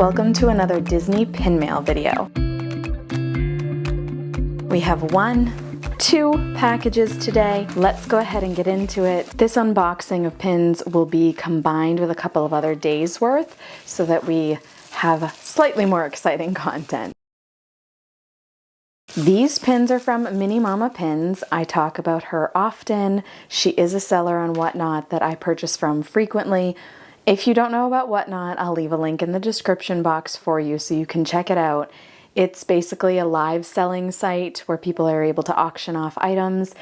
Welcome to another Disney pin mail video. We have 2 packages today. Let's go ahead and get into it. This unboxing of pins will be combined with a couple of other days worth so that we have slightly more exciting content. These pins are from Mini Mama Pins. I talk about her often. She is a seller on Whatnot that I purchase from frequently. If you don't know about Whatnot, I'll leave a link in the description box for you so you can check it out. It's basically a live selling site where people are able to auction off items,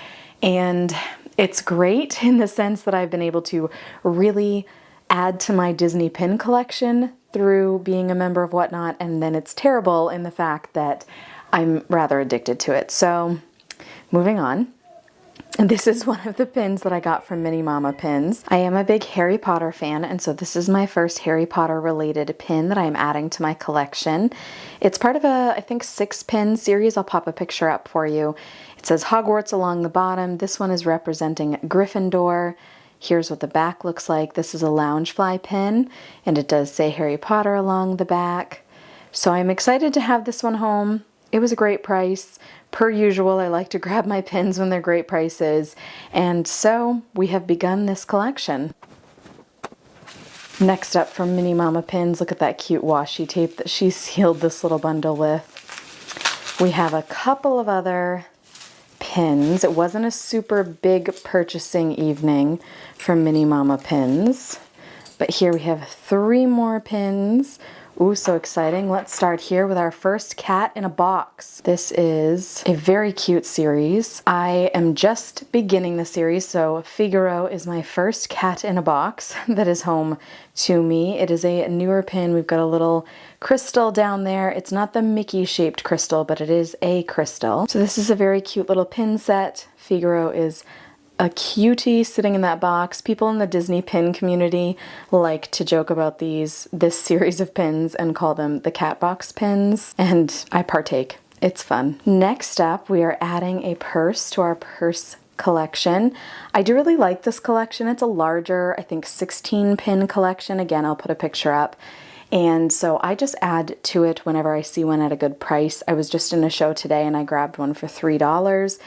and it's great in the sense that I've been able to really add to my Disney pin collection through being a member of Whatnot, and then it's terrible in the fact that I'm rather addicted to it. So, moving on. And this is one of the pins that I got from Mini Mama Pins. I am a big Harry Potter fan, and so this is my first Harry Potter related pin that I'm adding to my collection. It's part of a, I think, 6-pin series. I'll pop a picture up for you. It says Hogwarts along the bottom. This one is representing Gryffindor. Here's what the back looks like. This is a Loungefly pin, and it does say Harry Potter along the back. So I'm excited to have this one home. It was a great price. Per usual, I like to grab my pins when they're great prices, and so we have begun this collection. Next up from Mini Mama Pins, look at that cute washi tape that she sealed this little bundle with. We have a couple of other pins. It wasn't a super big purchasing evening from Mini Mama Pins, but here we have 3 more pins. Ooh, so exciting. Let's start here with our first cat in a box. This is a very cute series. I am just beginning the series, so Figaro is my first cat in a box that is home to me. It is a newer pin. We've got a little crystal down there. It's not the Mickey shaped crystal, but it is a crystal. So this is a very cute little pin set. Figaro is a cutie sitting in that box. People in the Disney pin community like to joke about this series of pins and call them the cat box pins, and I partake. It's fun. Next up, we are adding a purse to our purse collection. I do really like this collection. It's a larger, I think, 16-pin collection. Again, I'll put a picture up. And so I just add to it whenever I see one at a good price. I was just in a show today and I grabbed one for $3.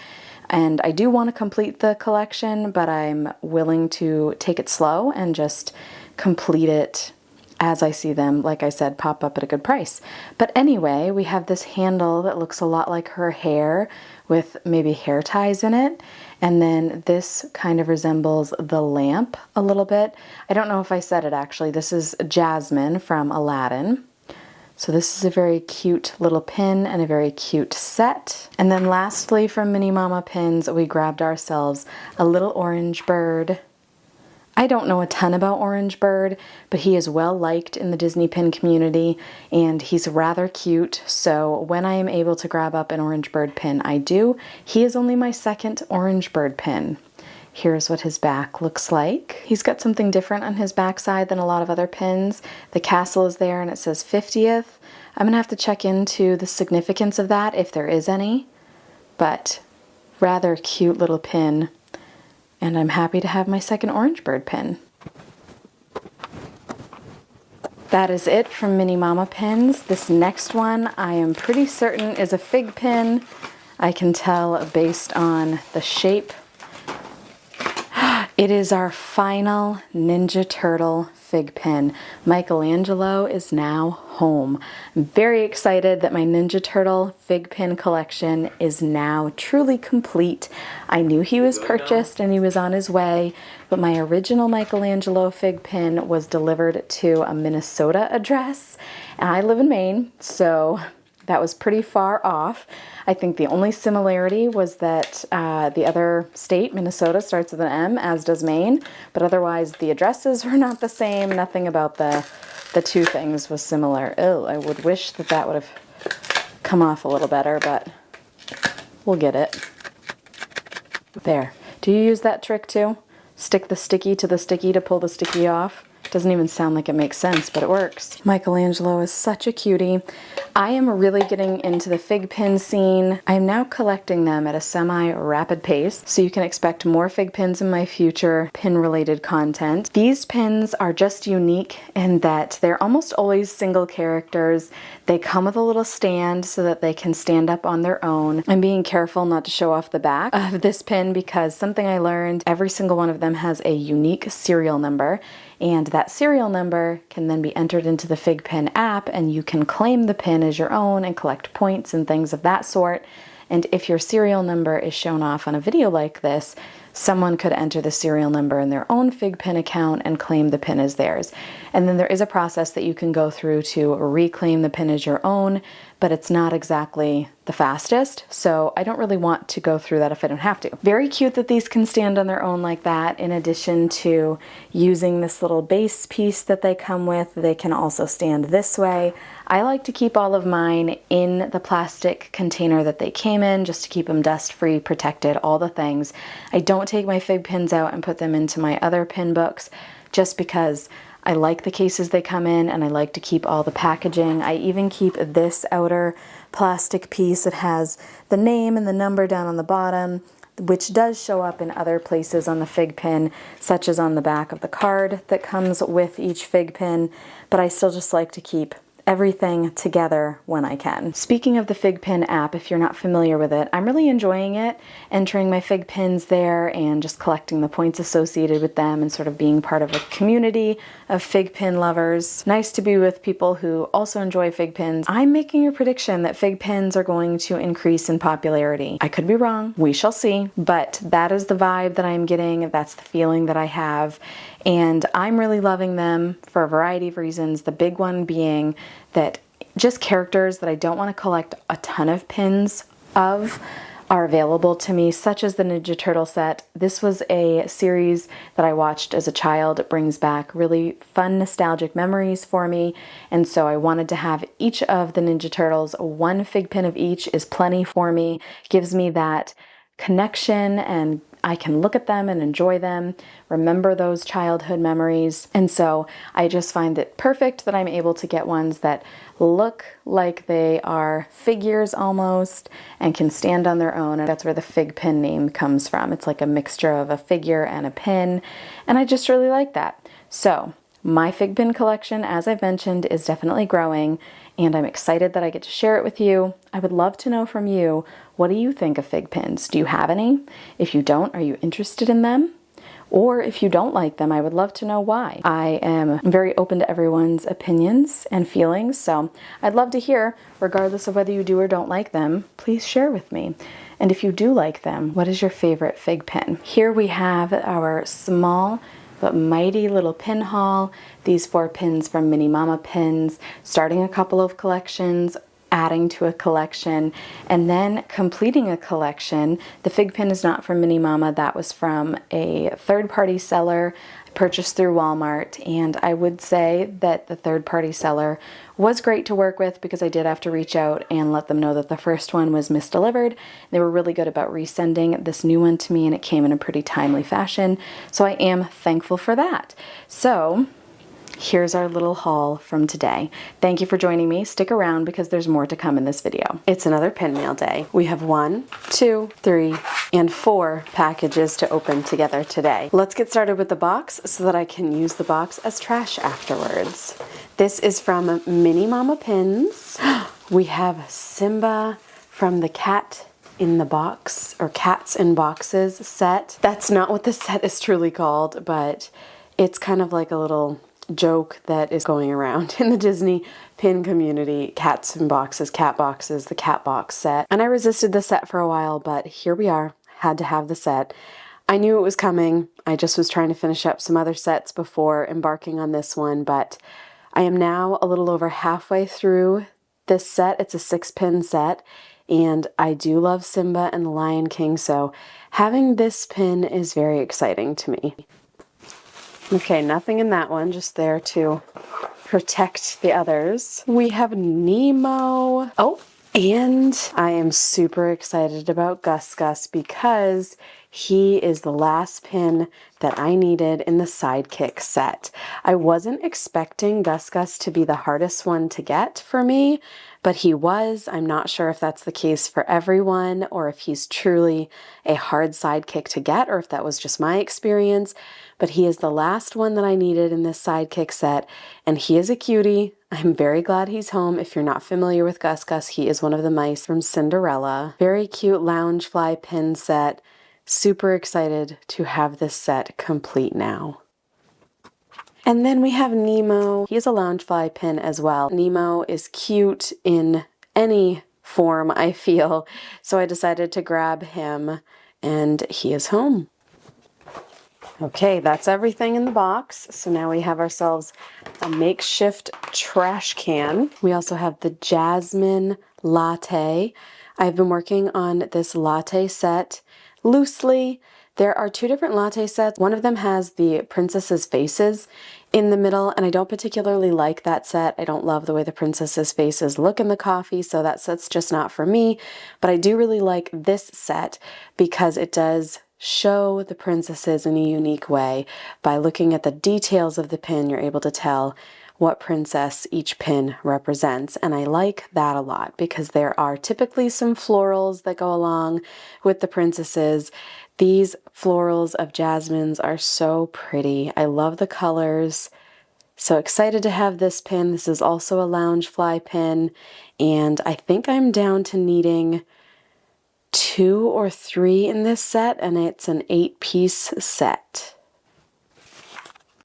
And I do want to complete the collection, but I'm willing to take it slow and just complete it as I see them, like I said, pop up at a good price. But anyway, we have this handle that looks a lot like her hair with maybe hair ties in it. And then this kind of resembles the lamp a little bit. I don't know if I said it actually. This is Jasmine from Aladdin. So this is a very cute little pin and a very cute set. And then lastly from Mini Mama Pins, we grabbed ourselves a little orange bird. I don't know a ton about Orange Bird, but he is well liked in the Disney pin community and he's rather cute. So when I am able to grab up an Orange Bird pin, I do. He is only my second Orange Bird pin. Here's what his back looks like. He's got something different on his backside than a lot of other pins. The castle is there and it says 50th. I'm gonna have to check into the significance of that if there is any, but rather cute little pin. And I'm happy to have my second Orange Bird pin. That is it from Mini Mama Pins. This next one I am pretty certain is a fig pin. I can tell based on the shape. It is our final Ninja Turtle fig pin. Michelangelo is now home. I'm very excited that my Ninja Turtle fig pin collection is now truly complete. I knew he was purchased and he was on his way, but my original Michelangelo fig pin was delivered to a Minnesota address, and I live in Maine, so that was pretty far off. I think the only similarity was that the other state, Minnesota, starts with an M, as does Maine, but otherwise the addresses were not the same. Nothing about the 2 things was similar. Oh, I would wish that that would have come off a little better, but we'll get it. There. Do you use that trick too? Stick the sticky to the sticky to pull the sticky off? Doesn't even sound like it makes sense, but it works. Michelangelo is such a cutie. I am really getting into the fig pin scene. I am now collecting them at a semi-rapid pace, so you can expect more fig pins in my future pin-related content. These pins are just unique in that they're almost always single characters. They come with a little stand so that they can stand up on their own. I'm being careful not to show off the back of this pin because something I learned, every single one of them has a unique serial number, and that serial number can then be entered into the FigPin app, and you can claim the pin as your own and collect points and things of that sort. And if your serial number is shown off on a video like this, someone could enter the serial number in their own FigPin account and claim the pin as theirs. And then there is a process that you can go through to reclaim the pin as your own, but it's not exactly the fastest, so I don't really want to go through that if I don't have to. Very cute that these can stand on their own like that. In addition to using this little base piece that they come with, they can also stand this way. I like to keep all of mine in the plastic container that they came in, just to keep them dust-free, protected, all the things. I don't take my fig pins out and put them into my other pin books, just because I like the cases they come in and I like to keep all the packaging. I even keep this outer plastic piece. It has the name and the number down on the bottom, which does show up in other places on the fig pin, such as on the back of the card that comes with each fig pin, but I still just like to keep everything together when I can. Speaking of the FigPin app, if you're not familiar with it, I'm really enjoying it, entering my fig pins there and just collecting the points associated with them and sort of being part of a community of fig pin lovers. Nice to be with people who also enjoy fig pins. I'm making a prediction that fig pins are going to increase in popularity. I could be wrong, we shall see, but that is the vibe that I'm getting, that's the feeling that I have, and I'm really loving them for a variety of reasons. The big one being that just characters that I don't want to collect a ton of pins of are available to me, such as the Ninja Turtle set. This was a series that I watched as a child. It brings back really fun nostalgic memories for me, and so I wanted to have each of the Ninja Turtles. One fig pin of each is plenty for me, gives me that connection, and I can look at them and enjoy them, remember those childhood memories. And so I just find it perfect that I'm able to get ones that look like they are figures almost and can stand on their own. And that's where the fig pin name comes from. It's like a mixture of a figure and a pin. And I just really like that. So my fig pin collection, as I've mentioned, is definitely growing, and I'm excited that I get to share it with you. I would love to know from you, what do you think of fig pins? Do you have any? If you don't, are you interested in them? Or if you don't like them, I would love to know why. I am very open to everyone's opinions and feelings, so I'd love to hear, regardless of whether you do or don't like them, please share with me. And if you do like them, what is your favorite fig pin? Here we have our small but mighty little pin haul. These 4 pins from Mini Mama Pins, starting a couple of collections, adding to a collection, and then completing a collection. The fig pin is not from Mini Mama, that was from a third-party seller purchased through Walmart, and I would say that the third-party seller was great to work with because I did have to reach out and let them know that the first one was misdelivered. They were really good about resending this new one to me, and it came in a pretty timely fashion, so I am thankful for that. So here's our little haul from today. Thank you for joining me. Stick around because there's more to come in this video. It's another pin mail day. We have 1, 2, 3, and 4 packages to open together today. Let's get started with the box so that I can use the box as trash afterwards. This is from Mini Mama Pins. We have Simba from the Cat in the Box, or Cats in Boxes set. That's not what the set is truly called, but it's kind of like a little joke that is going around in the Disney pin community. Cats in Boxes, Cat Boxes, the Cat Box set. And I resisted the set for a while, but here we are. Had to have the set. I knew it was coming. I just was trying to finish up some other sets before embarking on this one, but I am now a little over halfway through this set. It's a 6-pin set, and I do love Simba and the Lion King, so having this pin is very exciting to me. Okay, nothing in that one, just there to protect the others. We have Nemo. Oh, And I am super excited about Gus Gus because he is the last pin that I needed in the Sidekick set. I wasn't expecting Gus Gus to be the hardest one to get for me, but he was. I'm not sure if that's the case for everyone or if he's truly a hard sidekick to get or if that was just my experience, but he is the last one that I needed in this Sidekick set, and he is a cutie. I'm very glad he's home. If you're not familiar with Gus Gus, he is one of the mice from Cinderella. Very cute Loungefly pin set. Super excited to have this set complete now. And then we have Nemo. He is a Loungefly pin as well. Nemo is cute in any form, I feel, so I decided to grab him, and he is home. Okay, that's everything in the box. So now we have ourselves a makeshift trash can. We also have the Jasmine Latte. I've been working on this latte set loosely. There are two different latte sets. One of them has the princesses' faces in the middle, and I don't particularly like that set. I don't love the way the princesses' faces look in the coffee, so that set's just not for me. But I do really like this set because it does show the princesses in a unique way. By looking at the details of the pin, you're able to tell what princess each pin represents. And I like that a lot because there are typically some florals that go along with the princesses. These florals of Jasmine's are so pretty. I love the colors. So excited to have this pin. This is also a Loungefly pin, and I think I'm down to needing 2 or 3 in this set, and it's an 8-piece set.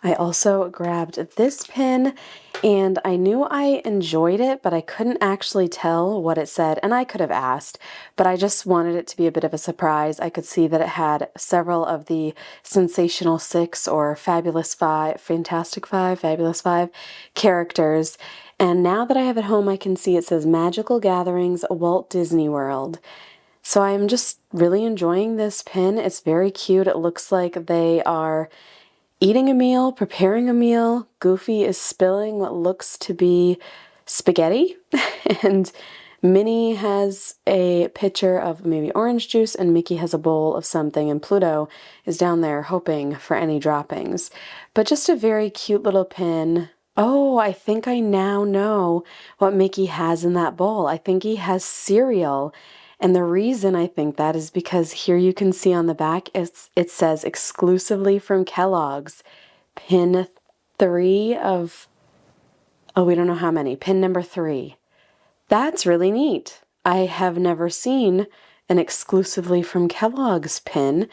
I also grabbed this pin, and I knew I enjoyed it, but I couldn't actually tell what it said, and I could have asked, but I just wanted it to be a bit of a surprise. I could see that it had several of the Sensational 6 or Fabulous 5, Fantastic 5, Fabulous 5 characters, and now that I have it home, I can see it says Magical Gatherings, Walt Disney World. So I'm just really enjoying this pin. It's very cute. It looks like they are eating a meal, preparing a meal. Goofy is spilling what looks to be spaghetti, and Minnie has a pitcher of maybe orange juice, and Mickey has a bowl of something, and Pluto is down there hoping for any droppings. But just a very cute little pin. Oh, I think I now know what Mickey has in that bowl. I think he has cereal. And the reason I think that is because here you can see on the back, it says exclusively from Kellogg's. Pin 3 of, oh, we don't know how many. Pin number 3. That's really neat. I have never seen an exclusively from Kellogg's pin.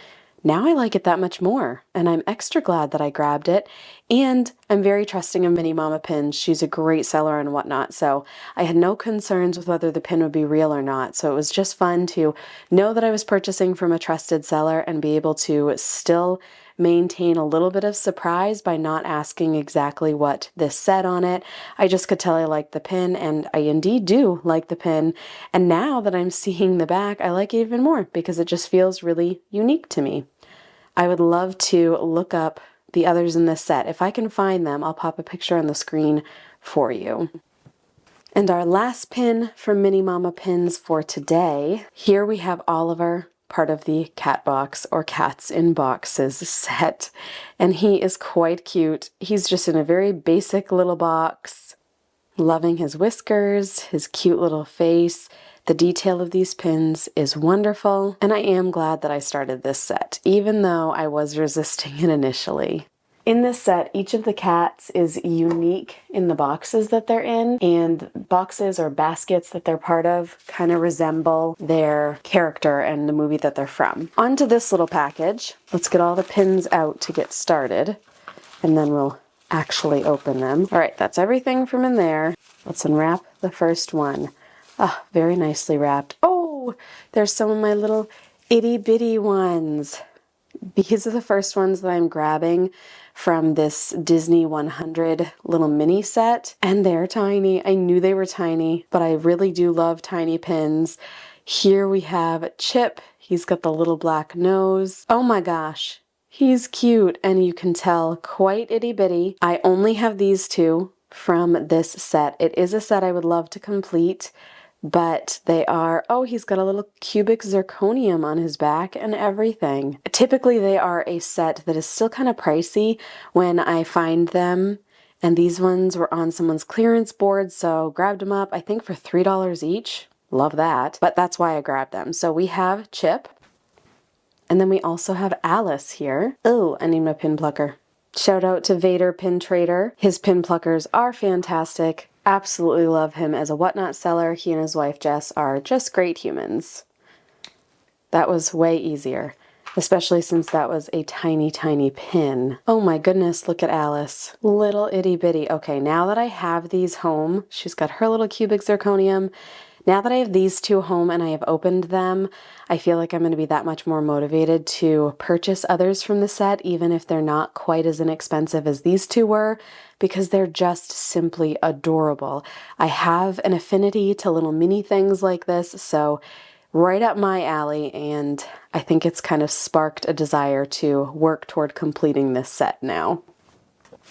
Now I like it that much more, and I'm extra glad that I grabbed it, and I'm very trusting of Minnie Mama pins. She's a great seller and whatnot, so I had no concerns with whether the pin would be real or not, so it was just fun to know that I was purchasing from a trusted seller and be able to still maintain a little bit of surprise by not asking exactly what this said on it. I just could tell I liked the pin, and I indeed do like the pin, and now that I'm seeing the back, I like it even more because it just feels really unique to me. I would love to look up the others in this set. If I can find them, I'll pop a picture on the screen for you. And our last pin from Minnie Mama Pins for today. Here we have Oliver, part of the Cat Box or Cats in Boxes set. And he is quite cute. He's just in a very basic little box, loving his whiskers, his cute little face. The detail of these pins is wonderful, and I am glad that I started this set, even though I was resisting it initially. In this set, each of the cats is unique in the boxes that they're in, and boxes or baskets that they're part of kind of resemble their character and the movie that they're from. Onto this little package. Let's get all the pins out to get started, and then we'll actually open them. All right, that's everything from in there. Let's unwrap the first one. Ah, very nicely wrapped. Oh, there's some of my little itty bitty ones. These are the first ones that I'm grabbing from this Disney 100 little mini set, and they're tiny. I knew they were tiny, but I really do love tiny pins. Here we have Chip. He's got the little black nose. Oh my gosh, he's cute, and you can tell quite itty bitty. I only have these two from this set. It is a set I would love to complete, but they are, oh, he's got a little cubic zirconium on his back and everything. Typically they are a set that is still kind of pricey when I find them, and these ones were on someone's clearance board, so grabbed them up, I think for $3 each. Love that, but that's why I grabbed them. So we have Chip, and then we also have Alice here. Oh, I need my pin plucker. Shout out to Vader Pin Trader. His pin pluckers are fantastic. Absolutely love him as a whatnot seller. He and his wife Jess are just great humans. That was way easier, especially since that was a tiny, tiny pin. Oh my goodness, look at Alice. Little itty bitty. Okay, now that I have these home, she's got her little cubic zirconium. Now that I have these two home and I have opened them, I feel like I'm going to be that much more motivated to purchase others from the set, even if they're not quite as inexpensive as these two were, because they're just simply adorable. I have an affinity to little mini things like this, so right up my alley, and I think it's kind of sparked a desire to work toward completing this set now.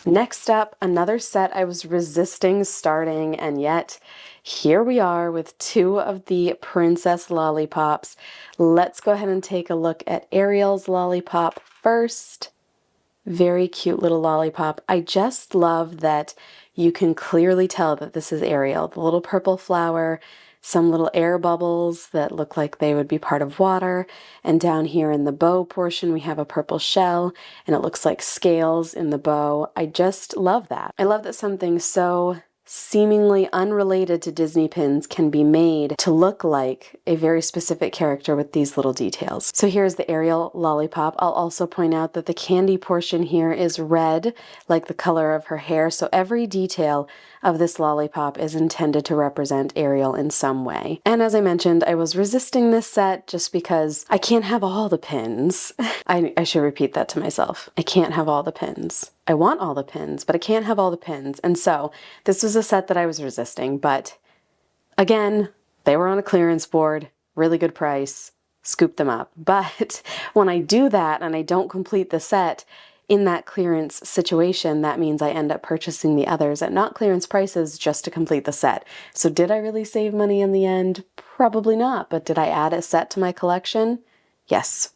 Next up, another set I was resisting starting, and yet here we are with two of the princess lollipops. Let's go ahead and take a look at Ariel's lollipop first. Very cute little lollipop. I just love that you can clearly tell that this is Ariel. The little purple flower, some little air bubbles that look like they would be part of water, and down here in the bow portion we have a purple shell, and it looks like scales in the bow. I just love that. I love that something so seemingly unrelated to Disney pins can be made to look like a very specific character with these little details. So here's the Ariel lollipop. I'll also point out that the candy portion here is red, like the color of her hair, so every detail of this lollipop is intended to represent Ariel in some way. And as I mentioned, I was resisting this set just because I can't have all the pins. I should repeat that to myself. I can't have all the pins. I want all the pins, but I can't have all the pins. And so this was a set that I was resisting, but again, they were on a clearance board, really good price, scoop them up. But when I do that and I don't complete the set in that clearance situation, that means I end up purchasing the others at not clearance prices just to complete the set. So did I really save money in the end? Probably not, but did I add a set to my collection? Yes.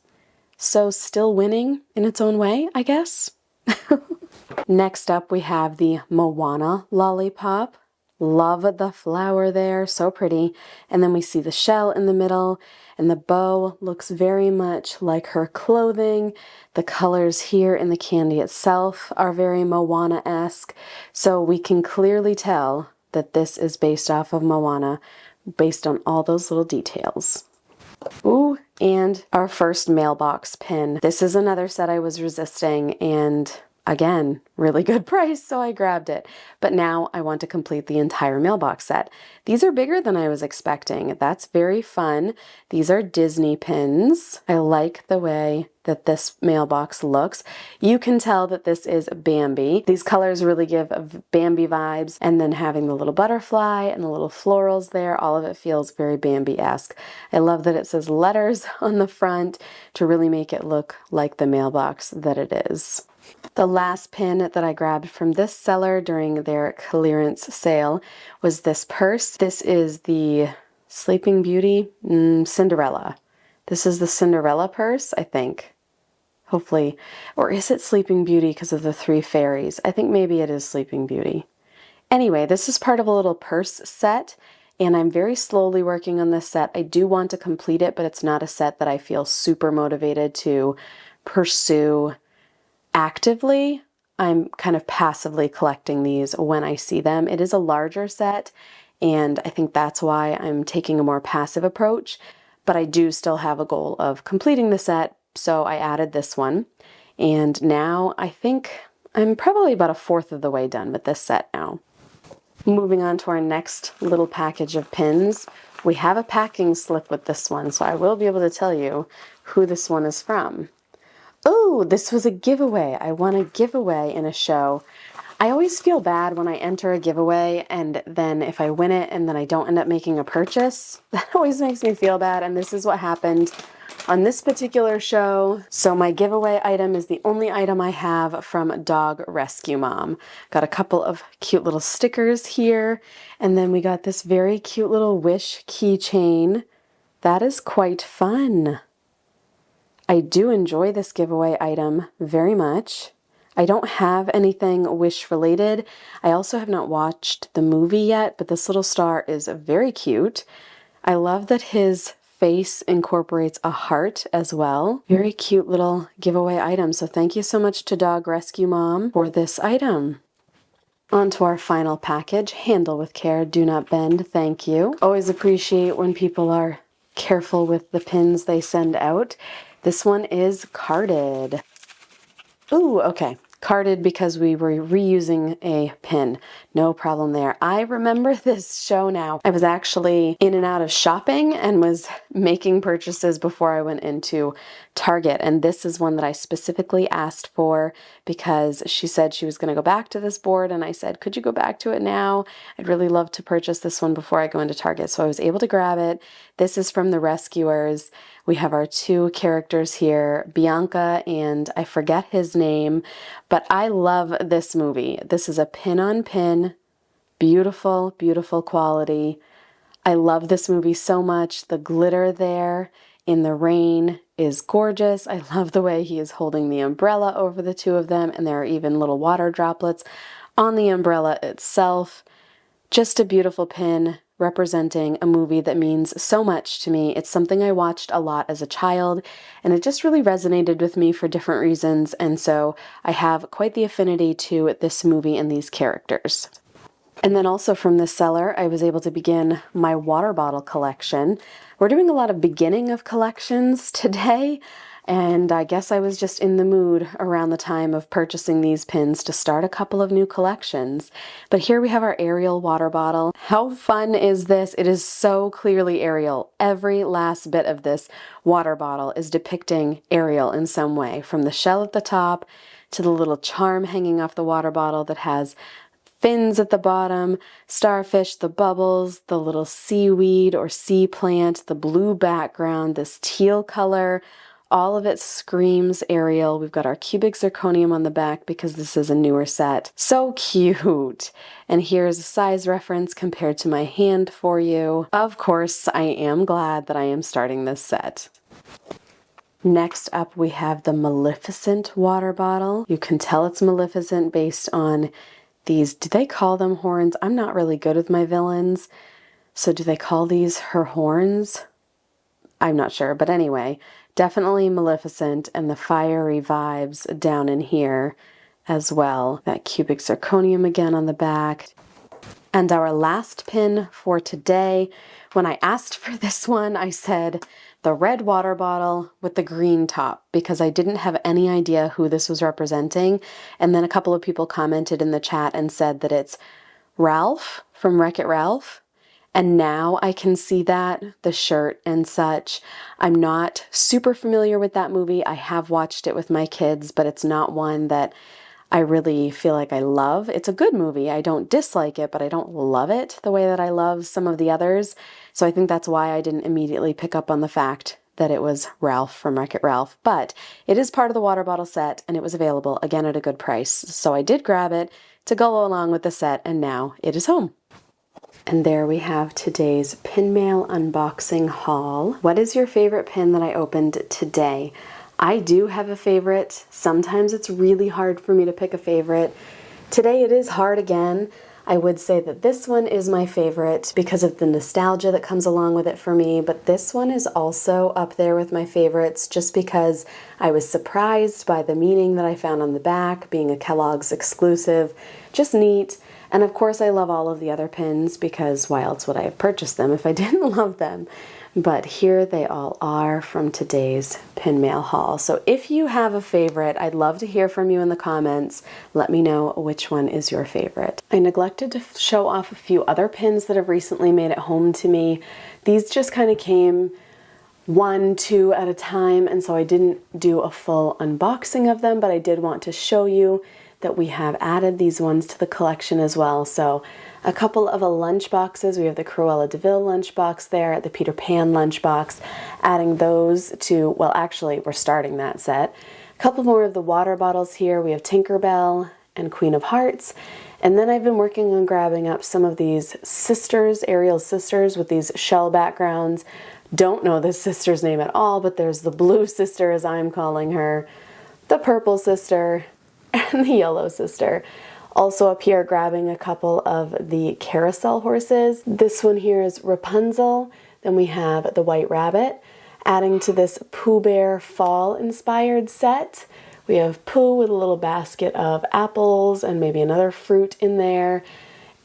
So still winning in its own way, I guess. Next up, we have the Moana lollipop. Love the flower there, so pretty. And then we see the shell in the middle, and the bow looks very much like her clothing. The colors here in the candy itself are very Moana-esque, so we can clearly tell that this is based off of Moana, based on all those little details. Ooh, and our first mailbox pin. This is another set I was resisting, and again, really good price, so I grabbed it. But now I want to complete the entire mailbox set. These are bigger than I was expecting. That's very fun. These are Disney pins. I like the way that this mailbox looks. You can tell that this is Bambi. These colors really give Bambi vibes, and then having the little butterfly and the little florals there, all of it feels very Bambi-esque. I love that it says letters on the front to really make it look like the mailbox that it is. The last pin that I grabbed from this seller during their clearance sale was this purse. This is the Sleeping Beauty Cinderella. This is the Cinderella purse, I think. Hopefully. Or is it Sleeping Beauty because of the three fairies? I think maybe it is Sleeping Beauty. Anyway, this is part of a little purse set, and I'm very slowly working on this set. I do want to complete it, but it's not a set that I feel super motivated to pursue actively. I'm kind of passively collecting these when I see them. It is a larger set, and I think that's why I'm taking a more passive approach, but I do still have a goal of completing the set, so I added this one, and now I think I'm probably about a fourth of the way done with this set now. Moving on to our next little package of pins, we have a packing slip with this one, so I will be able to tell you who this one is from. Oh, this was a giveaway. I won a giveaway in a show. I always feel bad when I enter a giveaway and then if I win it and then I don't end up making a purchase. That always makes me feel bad, and this is what happened on this particular show. So my giveaway item is the only item I have from Dog Rescue Mom. Got a couple of cute little stickers here, and then we got this very cute little Wish keychain. That is quite fun. I do enjoy this giveaway item very much. I don't have anything Wish related. I also have not watched the movie yet, but this little star is very cute. I love that his face incorporates a heart as well. Very cute little giveaway item. So thank you so much to Dog Rescue Mom for this item. On to our final package. Handle with care, do not bend. Thank you. Always appreciate when people are careful with the pins they send out. This one is carded. Ooh, okay. Carded because we were reusing a pin. No problem there. I remember this show now. I was actually in and out of shopping and was making purchases before I went into Target. And this is one that I specifically asked for because she said she was going to go back to this board. And I said, could you go back to it now? I'd really love to purchase this one before I go into Target. So I was able to grab it. This is from The Rescuers. We have our two characters here, Bianca and I forget his name, but I love this movie. This is a pin-on-pin, beautiful, beautiful quality. I love this movie so much. The glitter there in the rain is gorgeous. I love the way he is holding the umbrella over the two of them, and there are even little water droplets on the umbrella itself. Just a beautiful pin representing a movie that means so much to me. It's something I watched a lot as a child, and it just really resonated with me for different reasons, and so I have quite the affinity to this movie and these characters. And then also from this seller, I was able to begin my water bottle collection. We're doing a lot of beginning of collections today, and I guess I was just in the mood around the time of purchasing these pins to start a couple of new collections. But here we have our Ariel water bottle. How fun is this? It is so clearly Ariel. Every last bit of this water bottle is depicting Ariel in some way, from the shell at the top to the little charm hanging off the water bottle that has fins at the bottom, starfish, the bubbles, the little seaweed or sea plant, the blue background, this teal color. All of it screams Ariel. We've got our cubic zirconium on the back because this is a newer set. So cute. And here's a size reference compared to my hand for you. Of course, I am glad that I am starting this set. Next up, we have the Maleficent water bottle. You can tell it's Maleficent based on these, do they call them horns? I'm not really good with my villains. So do they call these her horns? I'm not sure, but anyway, definitely Maleficent, and the fiery vibes down in here as well. That cubic zirconium again on the back. And our last pin for today, when I asked for this one, I said the red water bottle with the green top because I didn't have any idea who this was representing. And then a couple of people commented in the chat and said that it's Ralph from Wreck-It Ralph. And now I can see that, the shirt and such. I'm not super familiar with that movie. I have watched it with my kids, but it's not one that I really feel like I love. It's a good movie. I don't dislike it, but I don't love it the way that I love some of the others. So I think that's why I didn't immediately pick up on the fact that it was Ralph from Wreck-It Ralph. But it is part of the water bottle set, and it was available, again, at a good price. So I did grab it to go along with the set, and now it is home. And there we have today's pin mail unboxing haul. What is your favorite pin that I opened today? I do have a favorite. Sometimes it's really hard for me to pick a favorite. Today it is hard again. I would say that this one is my favorite because of the nostalgia that comes along with it for me, but this one is also up there with my favorites just because I was surprised by the meaning that I found on the back, being a Kellogg's exclusive. Just neat. And of course I love all of the other pins because why else would I have purchased them if I didn't love them? But here they all are from today's pin mail haul. So if you have a favorite, I'd love to hear from you in the comments. Let me know which one is your favorite. I neglected to show off a few other pins that have recently made it home to me. These just kind of came 1, 2 at a time, and so I didn't do a full unboxing of them, but I did want to show you that we have added these ones to the collection as well. So a couple of lunch boxes. We have the Cruella de Vil lunchbox there, the Peter Pan lunchbox, adding those to, well, actually, we're starting that set. A couple more of the water bottles here. We have Tinkerbell and Queen of Hearts. And then I've been working on grabbing up some of these sisters, Ariel's sisters with these shell backgrounds. Don't know this sister's name at all, but there's the blue sister, as I'm calling her, the purple sister, and the yellow sister. Also up here, grabbing a couple of the carousel horses. This one here is Rapunzel. Then we have the White Rabbit. Adding to this Pooh Bear fall-inspired set, we have Pooh with a little basket of apples and maybe another fruit in there.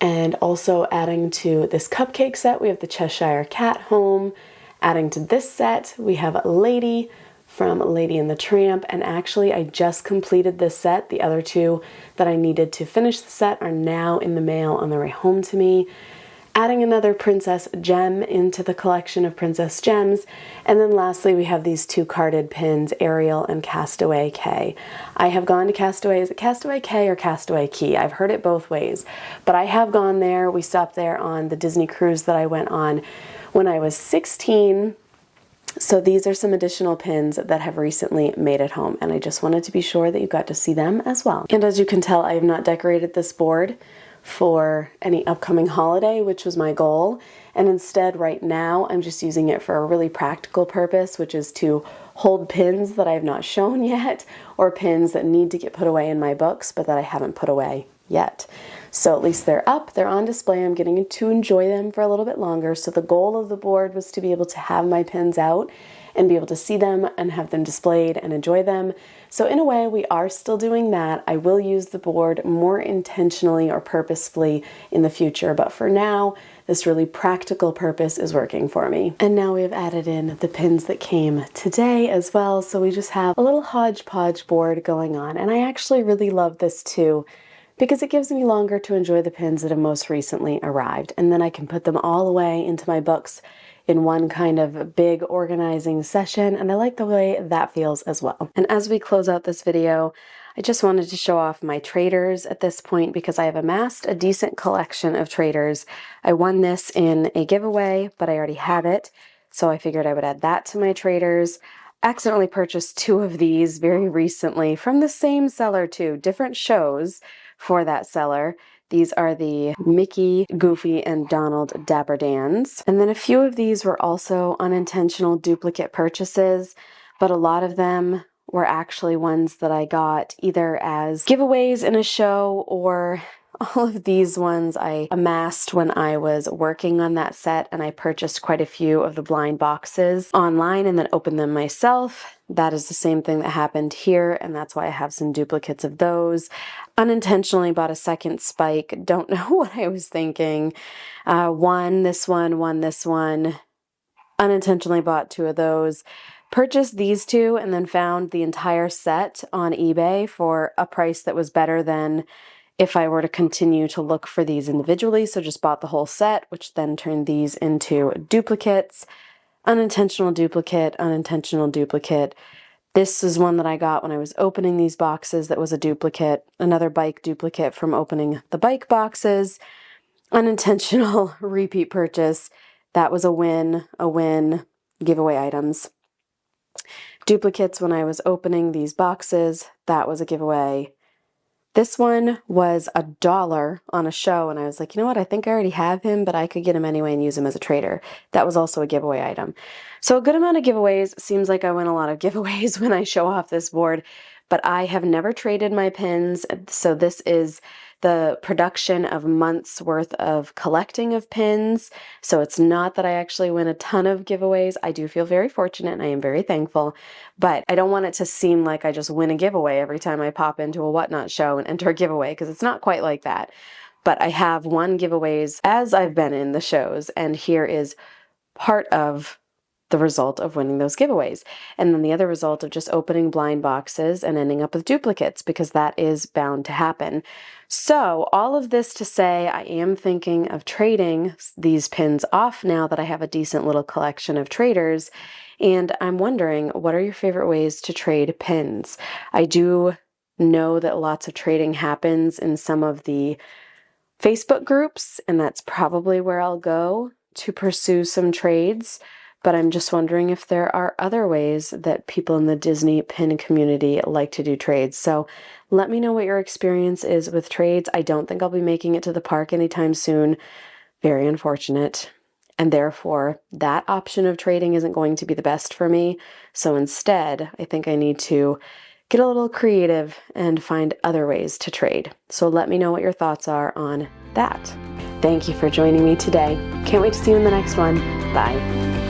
And also adding to this cupcake set, we have the Cheshire Cat home. Adding to this set, we have Lady from Lady and the Tramp. And actually, I just completed this set. The other two that I needed to finish the set are now in the mail on their way home to me. Adding another princess gem into the collection of princess gems. And then lastly, we have these two carded pins, Ariel and Castaway K. I have gone to Castaway. Is it Castaway K or Castaway Key? I've heard it both ways, but I have gone there. We stopped there on the Disney cruise that I went on when I was 16. So these are some additional pins that have recently made it home, and I just wanted to be sure that you got to see them as well. And as you can tell, I have not decorated this board for any upcoming holiday, which was my goal. And instead, right now, I'm just using it for a really practical purpose, which is to hold pins that I have not shown yet, or pins that need to get put away in my books, but that I haven't put away yet. So at least they're up, they're on display, I'm getting to enjoy them for a little bit longer. So the goal of the board was to be able to have my pins out and be able to see them and have them displayed and enjoy them. So in a way, we are still doing that. I will use the board more intentionally or purposefully in the future, but for now, this really practical purpose is working for me. And now we have added in the pins that came today as well, so we just have a little hodgepodge board going on. And I actually really love this too, because it gives me longer to enjoy the pins that have most recently arrived. And then I can put them all away into my books in one kind of big organizing session, and I like the way that feels as well. And as we close out this video, I just wanted to show off my traders at this point because I have amassed a decent collection of traders. I won this in a giveaway, but I already had it, so I figured I would add that to my traders. Accidentally purchased two of these very recently from the same seller too, different shows for that seller. These are the Mickey, Goofy, and Donald Dapper Dans. And then a few of these were also unintentional duplicate purchases, but a lot of them were actually ones that I got either as giveaways in a show, or all of these ones I amassed when I was working on that set, and I purchased quite a few of the blind boxes online and then opened them myself. That is the same thing that happened here, and that's why I have some duplicates of those. Unintentionally bought a second spike. Don't know what I was thinking. Won this one. Unintentionally bought two of those. Purchased these two and then found the entire set on eBay for a price that was better than if I were to continue to look for these individually. So just bought the whole set, which then turned these into duplicates. Unintentional duplicate, unintentional duplicate. This is one that I got when I was opening these boxes that was a duplicate. Another bike duplicate from opening the bike boxes. Unintentional repeat purchase. That was a win, giveaway items. Duplicates when I was opening these boxes. That was a giveaway. This one was $1 on a show, and I was like, you know what, I think I already have him, but I could get him anyway and use him as a trader. That was also a giveaway item. So a good amount of giveaways. Seems like I win a lot of giveaways when I show off this board, but I have never traded my pins, so this is the production of months worth of collecting of pins. So it's not that I actually win a ton of giveaways. I do feel very fortunate and I am very thankful, but I don't want it to seem like I just win a giveaway every time I pop into a Whatnot show and enter a giveaway, because it's not quite like that. But I have won giveaways as I've been in the shows, and here is part of the result of winning those giveaways. And then the other result of just opening blind boxes and ending up with duplicates, because that is bound to happen. So all of this to say, I am thinking of trading these pins off now that I have a decent little collection of traders. And I'm wondering, what are your favorite ways to trade pins? I do know that lots of trading happens in some of the Facebook groups, and that's probably where I'll go to pursue some trades. But I'm just wondering if there are other ways that people in the Disney pin community like to do trades. So let me know what your experience is with trades. I don't think I'll be making it to the park anytime soon. Very unfortunate. And therefore, that option of trading isn't going to be the best for me. So instead, I think I need to get a little creative and find other ways to trade. So let me know what your thoughts are on that. Thank you for joining me today. Can't wait to see you in the next one. Bye.